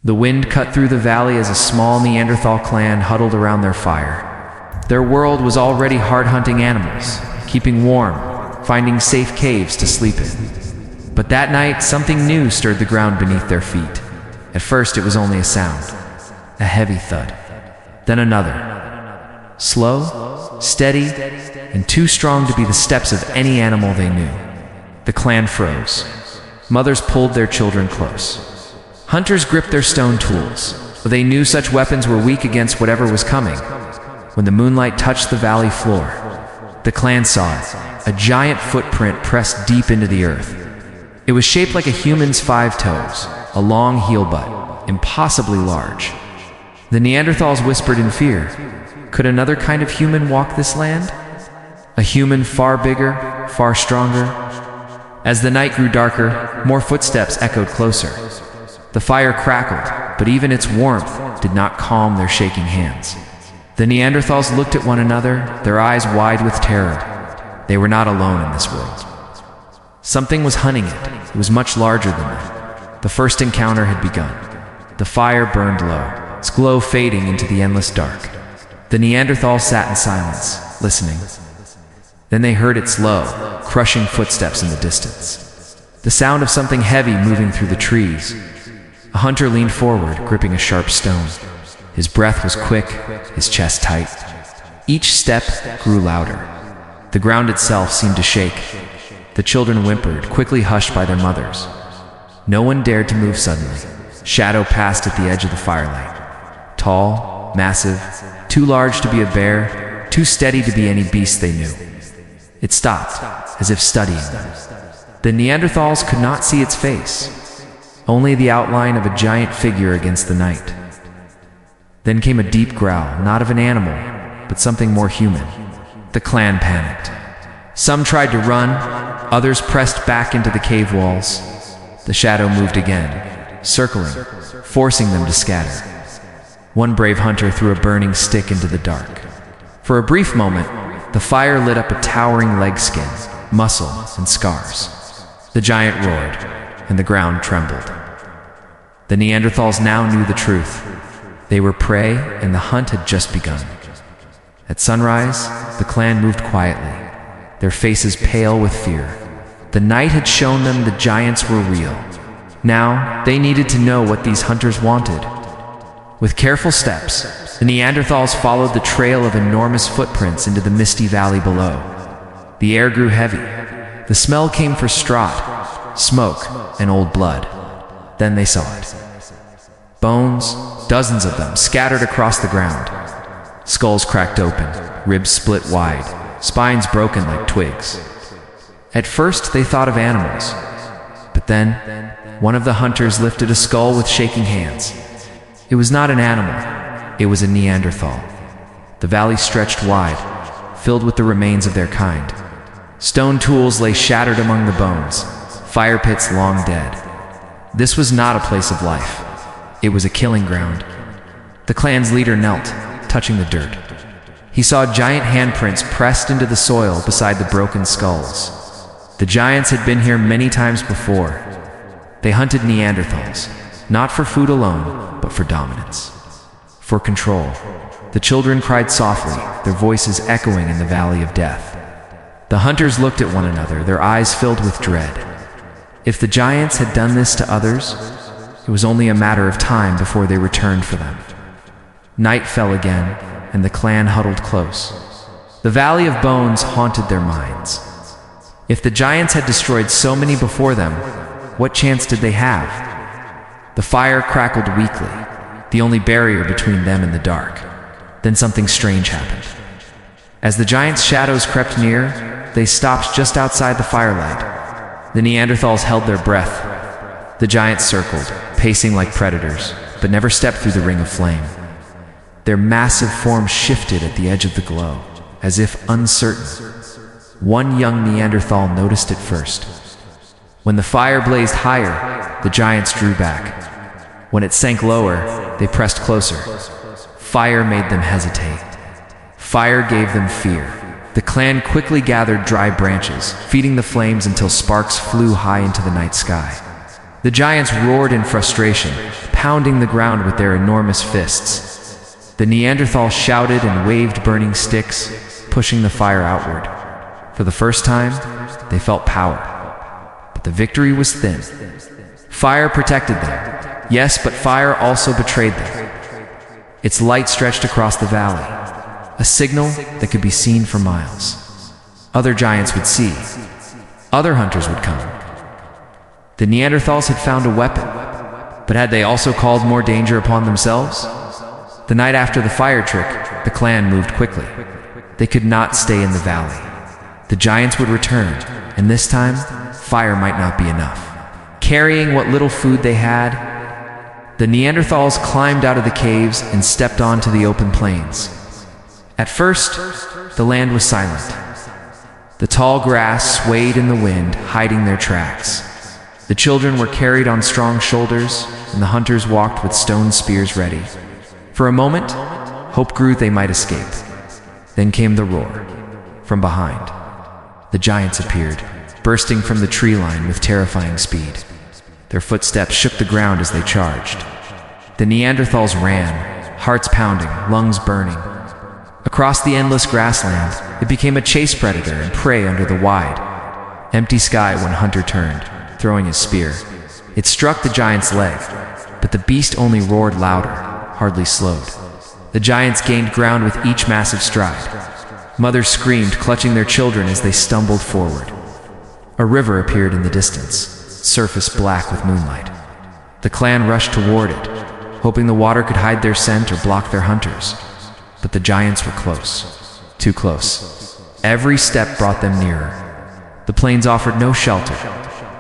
The wind cut through the valley as a small Neanderthal clan huddled around their fire. Their world was already hard-hunting animals, keeping warm, finding safe caves to sleep in. But that night, something new stirred the ground beneath their feet. At first, it was only a sound, a heavy thud. Then another. Slow, steady, and too strong to be the steps of any animal they knew. The clan froze. Mothers pulled their children close. Hunters gripped their stone tools, but they knew such weapons were weak against whatever was coming. When the moonlight touched the valley floor, the clan saw it, a giant footprint pressed deep into the earth. It was shaped like a human's 5 toes, a long heel butt, impossibly large. The Neanderthals whispered in fear, could another kind of human walk this land? A human far bigger, far stronger? As the night grew darker, more footsteps echoed closer. The fire crackled, but even its warmth did not calm their shaking hands. The Neanderthals looked at one another, their eyes wide with terror. They were not alone in this world. Something was hunting it. It was much larger than them. The first encounter had begun. The fire burned low, its glow fading into the endless dark. The Neanderthals sat in silence, listening. Then they heard its low, crushing footsteps in the distance. The sound of something heavy moving through the trees. A hunter leaned forward, gripping a sharp stone. His breath was quick, his chest tight. Each step grew louder. The ground itself seemed to shake. The children whimpered, quickly hushed by their mothers. No one dared to move suddenly. Shadow passed at the edge of the firelight. Tall, massive, too large to be a bear, too steady to be any beast they knew. It stopped, as if studying them. The Neanderthals could not see its face. Only the outline of a giant figure against the night. Then came a deep growl, not of an animal, but something more human. The clan panicked. Some tried to run, others pressed back into the cave walls. The shadow moved again, circling, forcing them to scatter. One brave hunter threw a burning stick into the dark. For a brief moment, the fire lit up a towering leg skin, muscle, and scars. The giant roared, and the ground trembled. The Neanderthals now knew the truth. They were prey, and the hunt had just begun. At sunrise, the clan moved quietly, their faces pale with fear. The night had shown them the giants were real. Now, they needed to know what these hunters wanted. With careful steps, the Neanderthals followed the trail of enormous footprints into the misty valley below. The air grew heavy. The smell came for straught, smoke, and old blood. Then they saw it. Bones, dozens of them, scattered across the ground. Skulls cracked open, ribs split wide, spines broken like twigs. At first, they thought of animals. But then, one of the hunters lifted a skull with shaking hands. It was not an animal. It was a Neanderthal. The valley stretched wide, filled with the remains of their kind. Stone tools lay shattered among the bones, fire pits long dead. This was not a place of life. It was a killing ground. The clan's leader knelt, touching the dirt. He saw giant handprints pressed into the soil beside the broken skulls. The giants had been here many times before. They hunted Neanderthals, not for food alone, but for dominance, for control. The children cried softly, their voices echoing in the valley of death. The hunters looked at one another, their eyes filled with dread. If the giants had done this to others, it was only a matter of time before they returned for them. Night fell again, and the clan huddled close. The Valley of Bones haunted their minds. If the giants had destroyed so many before them, what chance did they have? The fire crackled weakly, the only barrier between them and the dark. Then something strange happened. As the giants' shadows crept near, they stopped just outside the firelight. The Neanderthals held their breath. The giants circled, pacing like predators, but never stepped through the ring of flame. Their massive forms shifted at the edge of the glow, as if uncertain. One young Neanderthal noticed it first. When the fire blazed higher, the giants drew back. When it sank lower, they pressed closer. Fire made them hesitate. Fire gave them fear. The clan quickly gathered dry branches, feeding the flames until sparks flew high into the night sky. The giants roared in frustration, pounding the ground with their enormous fists. The Neanderthals shouted and waved burning sticks, pushing the fire outward. For the first time, they felt power. But the victory was thin. Fire protected them, yes, but fire also betrayed them. Its light stretched across the valley, a signal that could be seen for miles. Other giants would see. Other hunters would come. The Neanderthals had found a weapon, but had they also called more danger upon themselves? The night after the fire trick, the clan moved quickly. They could not stay in the valley. The giants would return, and this time, fire might not be enough. Carrying what little food they had, the Neanderthals climbed out of the caves and stepped onto the open plains. At first, the land was silent. The tall grass swayed in the wind, hiding their tracks. The children were carried on strong shoulders, and the hunters walked with stone spears ready. For a moment, hope grew they might escape. Then came the roar. From behind, the giants appeared, bursting from the tree line with terrifying speed. Their footsteps shook the ground as they charged. The Neanderthals ran, hearts pounding, lungs burning. Across the endless grassland, it became a chase predator and prey under the wide, empty sky when Hunter turned, throwing his spear. It struck the giant's leg, but the beast only roared louder, hardly slowed. The giants gained ground with each massive stride. Mothers screamed, clutching their children as they stumbled forward. A river appeared in the distance, surface black with moonlight. The clan rushed toward it, hoping the water could hide their scent or block their hunters. But the giants were close, too close. Every step brought them nearer. The plains offered no shelter,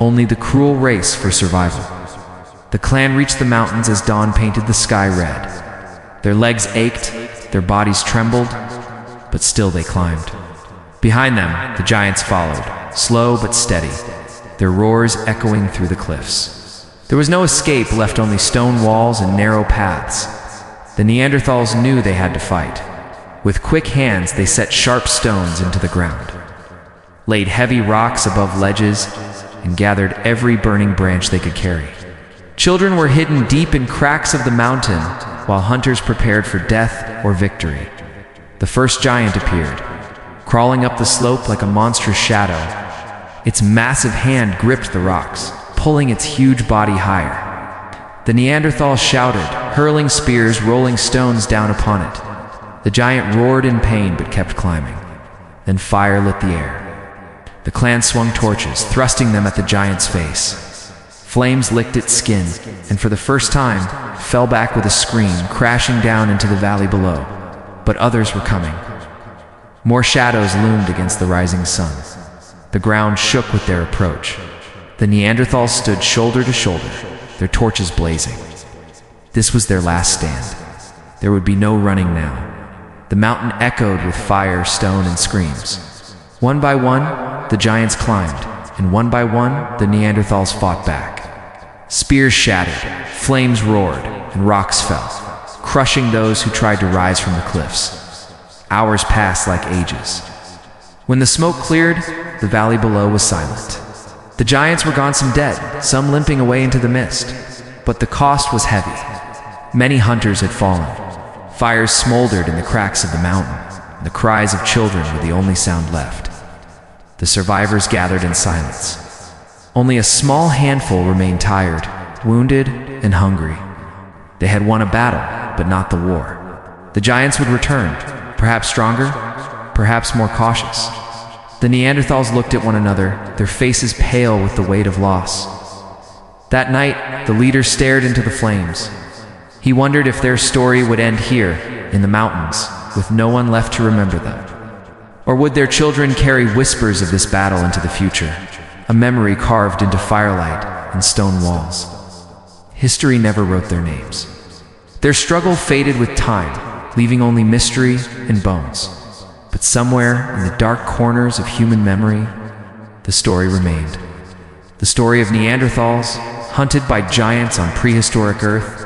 only the cruel race for survival. The clan reached the mountains as dawn painted the sky red. Their legs ached, their bodies trembled, but still they climbed. Behind them, the giants followed, slow but steady, their roars echoing through the cliffs. There was no escape, left only stone walls and narrow paths. The Neanderthals knew they had to fight. With quick hands, they set sharp stones into the ground, laid heavy rocks above ledges, and gathered every burning branch they could carry. Children were hidden deep in cracks of the mountain, while hunters prepared for death or victory. The first giant appeared, crawling up the slope like a monstrous shadow. Its massive hand gripped the rocks, pulling its huge body higher. The Neanderthals shouted, hurling spears, rolling stones down upon it. The giant roared in pain but kept climbing. Then fire lit the air. The clan swung torches, thrusting them at the giant's face. Flames licked its skin, and for the first time, fell back with a scream, crashing down into the valley below. But others were coming. More shadows loomed against the rising sun. The ground shook with their approach. The Neanderthals stood shoulder to shoulder, their torches blazing. This was their last stand. There would be no running now. The mountain echoed with fire, stone, and screams. One by one, the giants climbed, and one by one, the Neanderthals fought back. Spears shattered, flames roared, and rocks fell, crushing those who tried to rise from the cliffs. Hours passed like ages. When the smoke cleared, the valley below was silent. The giants were gone, some dead, some limping away into the mist. But the cost was heavy. Many hunters had fallen. Fires smoldered in the cracks of the mountain, and the cries of children were the only sound left. The survivors gathered in silence. Only a small handful remained tired, wounded, and hungry. They had won a battle, but not the war. The giants would return, perhaps stronger, perhaps more cautious. The Neanderthals looked at one another, their faces pale with the weight of loss. That night, the leader stared into the flames. He wondered if their story would end here, in the mountains, with no one left to remember them. Or would their children carry whispers of this battle into the future, a memory carved into firelight and stone walls? History never wrote their names. Their struggle faded with time, leaving only mystery and bones. But somewhere in the dark corners of human memory, the story remained. The story of Neanderthals, hunted by giants on prehistoric Earth,